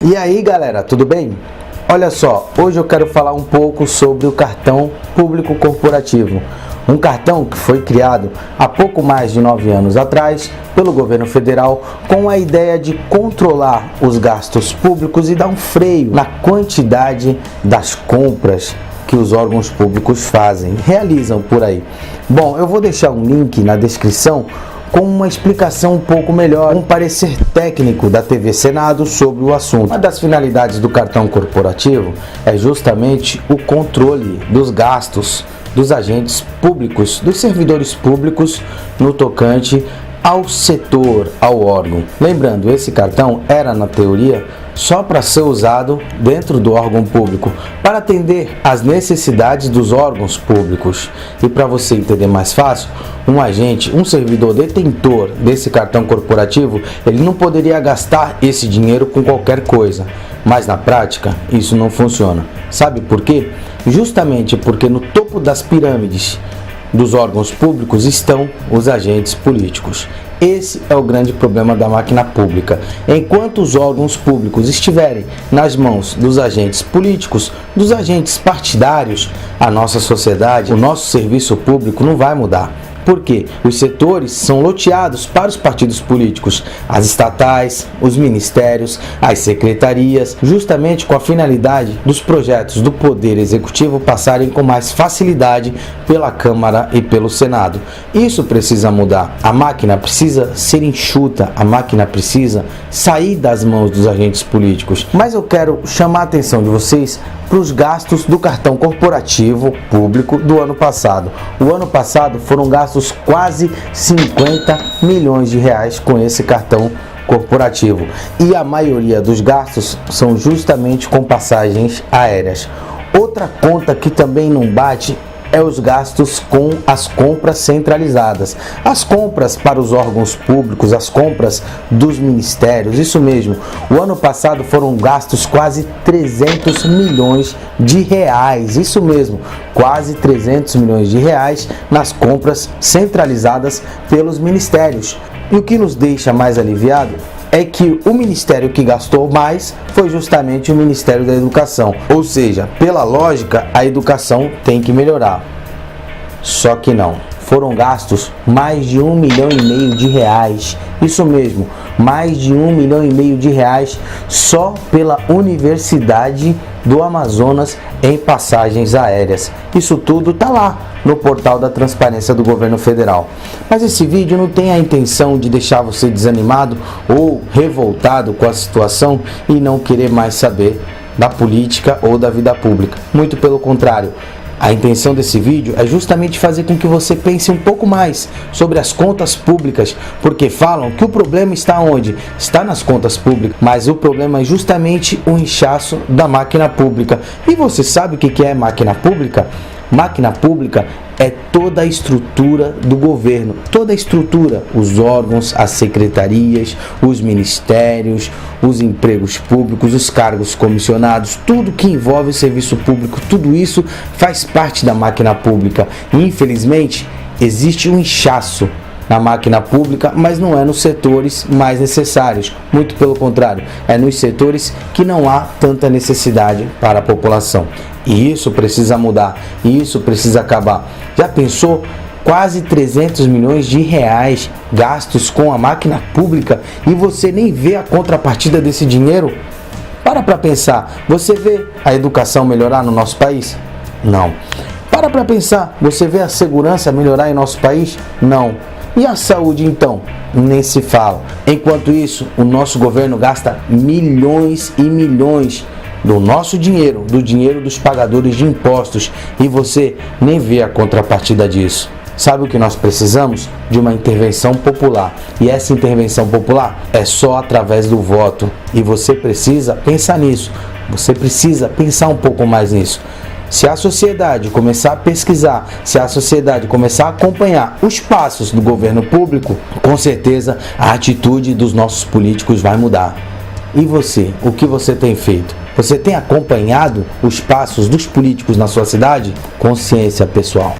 E aí galera, tudo bem? Olha só, hoje eu quero falar um pouco sobre o cartão público corporativo. Um cartão que foi criado há pouco mais de 9 anos atrás pelo governo federal com a ideia de controlar os gastos públicos e dar um freio na quantidade das compras que os órgãos públicos realizam por aí. Bom, eu vou deixar um link na descrição com uma explicação um pouco melhor, um parecer técnico da TV Senado sobre o assunto. Uma das finalidades do cartão corporativo é justamente o controle dos gastos dos agentes públicos, dos servidores públicos no tocante ao setor, ao órgão. Lembrando, esse cartão era, na teoria, só para ser usado dentro do órgão público, para atender às necessidades dos órgãos públicos. E para você entender mais fácil, um agente, um servidor detentor desse cartão corporativo, ele não poderia gastar esse dinheiro com qualquer coisa. Mas na prática, isso não funciona. Sabe por quê? Justamente porque no topo das pirâmides dos órgãos públicos estão os agentes políticos. Esse é o grande problema da máquina pública. Enquanto os órgãos públicos estiverem nas mãos dos agentes políticos, dos agentes partidários, a nossa sociedade, o nosso serviço público não vai mudar. Porque os setores são loteados para os partidos políticos, as estatais, os ministérios, as secretarias, justamente com a finalidade dos projetos do Poder Executivo passarem com mais facilidade pela Câmara e pelo Senado. Isso precisa mudar. A máquina precisa ser enxuta, a máquina precisa sair das mãos dos agentes políticos. Mas eu quero chamar a atenção de vocês para os gastos do cartão corporativo público do ano passado. O ano passado foram gastos quase 50 milhões de reais com esse cartão corporativo. E a maioria dos gastos são justamente com passagens aéreas. Outra conta que também não bate é os gastos com as compras centralizadas. As compras para os órgãos públicos, as compras dos ministérios, isso mesmo. O ano passado foram gastos quase 300 milhões de reais, isso mesmo, quase 300 milhões de reais nas compras centralizadas pelos ministérios. E o que nos deixa mais aliviado é que o ministério que gastou mais foi justamente o Ministério da Educação. Ou seja, pela lógica, a educação tem que melhorar. Só que não. Foram gastos mais de 1,5 milhão de reais. Isso mesmo, mais de 1,5 milhão de reais só pela Universidade do Amazonas em passagens aéreas. Isso tudo está lá no portal da transparência do governo federal. Mas esse vídeo não tem a intenção de deixar você desanimado ou revoltado com a situação e não querer mais saber da política ou da vida pública. Muito pelo contrário. A intenção desse vídeo é justamente fazer com que você pense um pouco mais sobre as contas públicas, porque falam que o problema está onde? Está nas contas públicas, mas o problema é justamente o inchaço da máquina pública. E você sabe o que é máquina pública? Máquina pública é toda a estrutura do governo, toda a estrutura, os órgãos, as secretarias, os ministérios, os empregos públicos, os cargos comissionados, tudo que envolve o serviço público, tudo isso faz parte da máquina pública. E, infelizmente, existe um inchaço na máquina pública, mas não é nos setores mais necessários, muito pelo contrário, é nos setores que não há tanta necessidade para a população. E isso precisa mudar, e isso precisa acabar. Já pensou? Quase 300 milhões de reais gastos com a máquina pública e você nem vê a contrapartida desse dinheiro? Para pensar, você vê a educação melhorar no nosso país? Não. Para pensar, você vê a segurança melhorar em nosso país? Não. E a saúde então? Nem se fala. Enquanto isso, o nosso governo gasta milhões e milhões do nosso dinheiro, do dinheiro dos pagadores de impostos, e você nem vê a contrapartida disso. Sabe o que nós precisamos? De uma intervenção popular. E essa intervenção popular é só através do voto. E você precisa pensar nisso. Você precisa pensar um pouco mais nisso. Se a sociedade começar a pesquisar, se a sociedade começar a acompanhar os passos do governo público, com certeza a atitude dos nossos políticos vai mudar. E você, o que você tem feito? Você tem acompanhado os passos dos políticos na sua cidade? Consciência, pessoal.